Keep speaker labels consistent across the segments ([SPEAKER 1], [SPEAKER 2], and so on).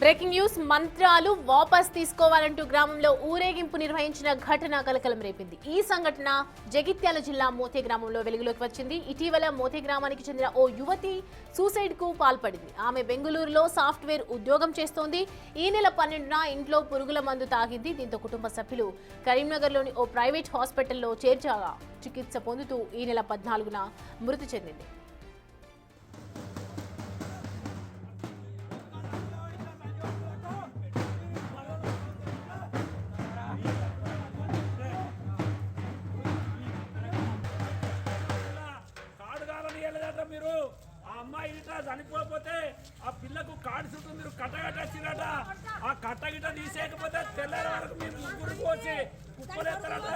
[SPEAKER 1] Breaking news మంత్రాలు వాపస్ తీసుకోవాలంటూ గ్రామంలో ఊరేగింపు నిర్వహించిన ఘటన కలకలం రేపింది. ఈ సంఘటన జగిత్యాల జిల్లా మోతే గ్రామంలో వెలుగులోకి వచ్చింది. ఇటీవల మోతే గ్రామానికి చెందిన ఓ యువతి సూసైడ్ కు పాల్పడింది. ఆమె బెంగళూరులో సాఫ్ట్వేర్ ఉద్యోగం చేస్తోంది. ఈ నెల 12న ఇంట్లో పురుగుల మందు తాగింది. దీంతో కుటుంబ సభ్యులు కరీంనగర్లోని ఓ ప్రైవేట్ హాస్పిటల్లో చేర్చగా చికిత్స పొందుతూ ఈ నెల 14న మృతి చెందింది.
[SPEAKER 2] మీరు ఆ అమ్మాయి ఇట్లా చనిపోతే ఆ పిల్లకు కాడు చుట్టూ మీరు కట్టగట్టచ్చిరట. ఆ కట్టగిట తీసేయకపోతే తెల్లారి వరకు మీరు ముగ్గురు పోసి కుప్పలేస్తారట.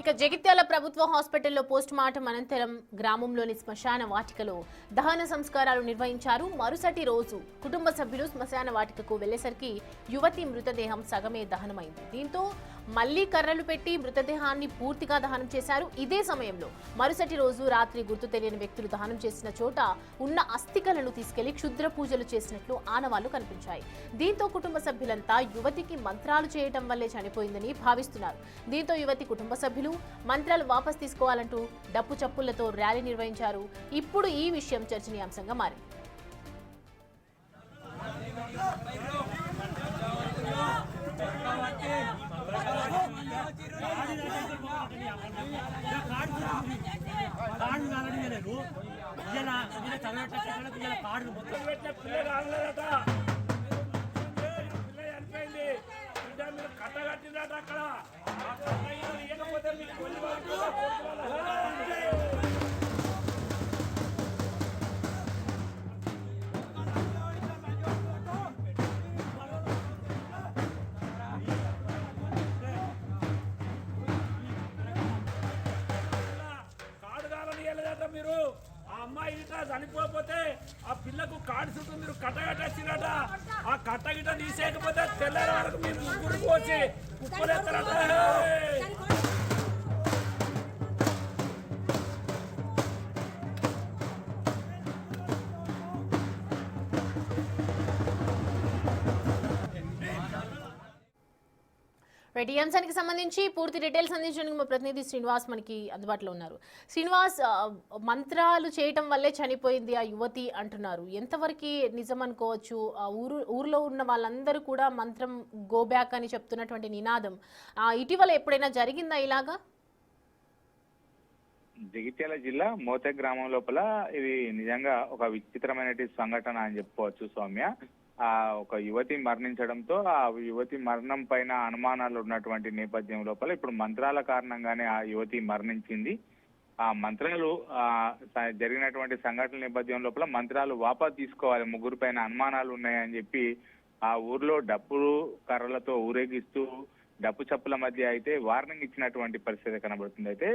[SPEAKER 1] ఇక జగిత్యాల ప్రభుత్వ హాస్పిటల్లో పోస్ట్ మార్టం అనంతరం గ్రామంలోని శ్మశాన వాటికలో దహన సంస్కారాలు నిర్వహించారు. మరుసటి రోజు కుటుంబ సభ్యులు శ్మశాన వాటికకు వెళ్లేసరికి యువతి మృతదేహం సగమే దహనమైంది. దీంతో మళ్లీ కర్రలు పెట్టి మృతదేహాన్ని పూర్తిగా దహనం చేశారు. ఇదే సమయంలో మరుసటి రోజు రాత్రి గుర్తు తెలియని వ్యక్తులు దహనం చేసిన చోట ఉన్న అస్థికలను తీసుకెళ్లి క్షుద్ర పూజలు చేసినట్లు ఆనవాళ్లు కనిపించాయి. దీంతో కుటుంబ సభ్యులంతా యువతికి మంత్రాలు చేయడం వల్లే చనిపోయిందని భావిస్తున్నారు. దీంతో యువతి కుటుంబ సభ్యులు మంత్రాలు వాపస్ తీసుకోవాలంటూ డప్పు చప్పులతో ర్యాలీ నిర్వహించారు. ఇప్పుడు ఈ విషయం చర్చనీయాంశంగా మారింది.
[SPEAKER 2] కట్టగట్టిందట అక్కడ. మీరు ఆ అమ్మాయి ఇట్లా చనిపోతే ఆ పిల్లకు కాడు చుట్టూ మీరు కట్టగట్టచ్చిరట. ఆ కట్టగిట తీసేయకపోతే తెల్లారి వరకు మీరు ముగ్గురు పోసి కుప్పలేస్తారట.
[SPEAKER 1] ఈ అంశానికి సంబంధించి పూర్తి డీటెయిల్స్ అందించడానికి మా ప్రతినిధి శ్రీనివాస్ మనకి అందుబాటులో ఉన్నారు. శ్రీనివాస్, మంత్రాలు చేయటం వల్లే చనిపోయింది ఆ యువతి అంటున్నారు. ఎంతవరకు నిజం అనుకోవచ్చు? ఆ ఊర్లో ఉన్న వాళ్ళందరూ కూడా మంత్రం గో బ్యాక్ అని చెప్తున్నటువంటి నినాదం ఇటీవల ఎప్పుడైనా జరిగిందా ఇలాగా?
[SPEAKER 3] జగిత్యాల జిల్లా మోతే గ్రామం లోపల ఇది నిజంగా ఒక విచిత్రమైన సంఘటన అని చెప్పుకోవచ్చు సౌమ్య. ఒక యువతి మరణించడంతో ఆ యువతి మరణం పైన అనుమానాలు ఉన్నటువంటి నేపథ్యం లోపల ఇప్పుడు మంత్రాల కారణంగానే ఆ యువతి మరణించింది. ఆ మంత్రాలు జరిగినటువంటి సంఘటన నేపథ్యం లోపల మంత్రాలు వాపసు తీసుకోవాలి, ముగ్గురు పైన అనుమానాలు ఉన్నాయని చెప్పి ఆ ఊర్లో డప్పులు కర్రలతో ఊరేగిస్తూ డప్పు చప్పుల మధ్య అయితే వార్నింగ్ ఇచ్చినటువంటి పరిస్థితి కనబడుతుంది. అయితే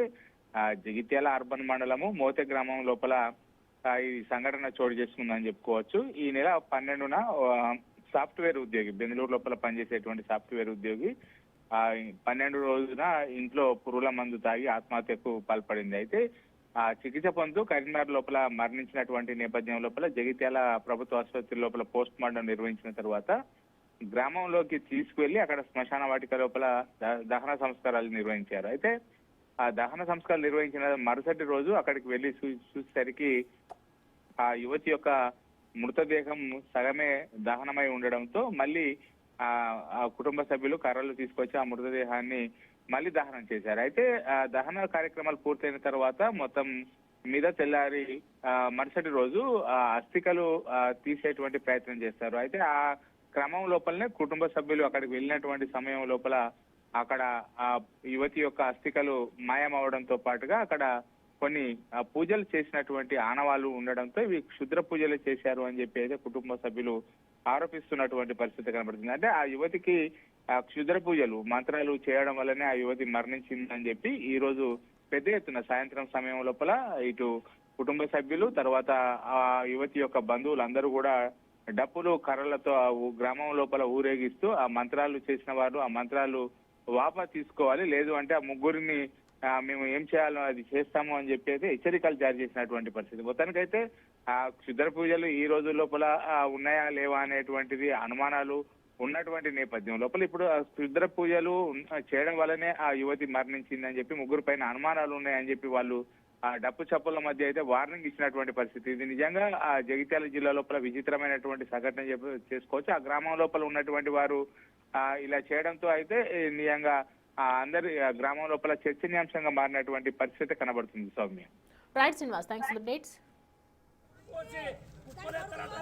[SPEAKER 3] జగిత్యాల అర్బన్ మండలము మోతే గ్రామం లోపల ఈ సంఘటన చోటు చేసుకుందని చెప్పుకోవచ్చు. ఈ నెల 12న సాఫ్ట్వేర్ ఉద్యోగి, బెంగళూరు లోపల పనిచేసేటువంటి సాఫ్ట్వేర్ ఉద్యోగి 12 రోజున ఇంట్లో పురుగుల మందు తాగి ఆత్మహత్యకు పాల్పడింది. అయితే ఆ చికిత్స పొందుతూ కరీంనగర్ లోపల మరణించినటువంటి నేపథ్యం లోపల జగిత్యాల ప్రభుత్వ ఆసుపత్రి లోపల పోస్ట్ మార్టం నిర్వహించిన తర్వాత గ్రామంలోకి తీసుకువెళ్లి అక్కడ శ్మశాన వాటిక లోపల దహన సంస్కారాలు నిర్వహించారు. అయితే ఆ దహన సంస్కారాలు నిర్వహించిన మరుసటి రోజు అక్కడికి వెళ్లి చూసేసరికి ఆ యువతి యొక్క మృతదేహం సగమే దహనమై ఉండడంతో మళ్ళీ ఆ కుటుంబ సభ్యులు కర్రలు తీసుకొచ్చి ఆ మృతదేహాన్ని మళ్ళీ దహనం చేశారు. అయితే ఆ దహన కార్యక్రమాలు పూర్తయిన తర్వాత మొత్తం మీద తెల్లారి మరుసటి రోజు ఆ అస్థికలు తీసేటువంటి ప్రయత్నం చేస్తారు. అయితే ఆ క్రమం లోపలనే కుటుంబ సభ్యులు అక్కడికి వెళ్ళినటువంటి సమయం లోపల అక్కడ ఆ యువతి యొక్క అస్థికలు మాయమవడంతో పాటుగా అక్కడ కొన్ని పూజలు చేసినటువంటి ఆనవాళ్లు ఉండడంతో ఇవి క్షుద్ర పూజలు చేశారు అని చెప్పి అయితే కుటుంబ సభ్యులు ఆరోపిస్తున్నటువంటి పరిస్థితి కనబడుతుంది. అంటే ఆ యువతికి క్షుద్ర పూజలు మంత్రాలు చేయడం వల్లనే ఆ యువతి మరణించిందని చెప్పి ఈ రోజు పెద్ద ఎత్తున సాయంత్రం సమయం లోపల ఇటు కుటుంబ సభ్యులు తర్వాత ఆ యువతి యొక్క బంధువులు అందరూ కూడా డప్పులు కర్రలతో ఆ గ్రామం లోపల ఊరేగిస్తూ ఆ మంత్రాలు చేసిన వారు ఆ మంత్రాలు వాపస్ తీసుకోవాలి, లేదు అంటే ఆ ముగ్గురిని మేము ఏం చేయాలో అది చేస్తాము అని చెప్పి అయితే హెచ్చరికలు జారీ చేసినటువంటి పరిస్థితి. మొత్తానికైతే ఆ క్షుద్ర పూజలు ఈ రోజు లోపల ఉన్నాయా లేవా అనేటువంటిది అనుమానాలు ఉన్నటువంటి నేపథ్యం లోపల ఇప్పుడు ఆ క్షుద్ర పూజలు చేయడం వల్లనే ఆ యువతి మరణించిందని చెప్పి ముగ్గురు పైన అనుమానాలు ఉన్నాయని చెప్పి వాళ్ళు ఆ డప్పు చప్పుల మధ్య అయితే వార్నింగ్ ఇచ్చినటువంటి పరిస్థితి. ఇది నిజంగా ఆ జగిత్యాల జిల్లా లోపల విచిత్రమైనటువంటి సంఘటన చేసుకోవచ్చు. ఆ గ్రామం లోపల ఉన్నటువంటి వారు ఇలా చేయడంతో అయితే నిజంగా అందరి గ్రామం లోపల చర్చనీయాంశంగా మారినటువంటి పరిస్థితి కనబడుతుంది. Soumya.
[SPEAKER 1] Right Srinivas, thanks for updates.
[SPEAKER 2] వచ్చి కుప్పలేస్తారట.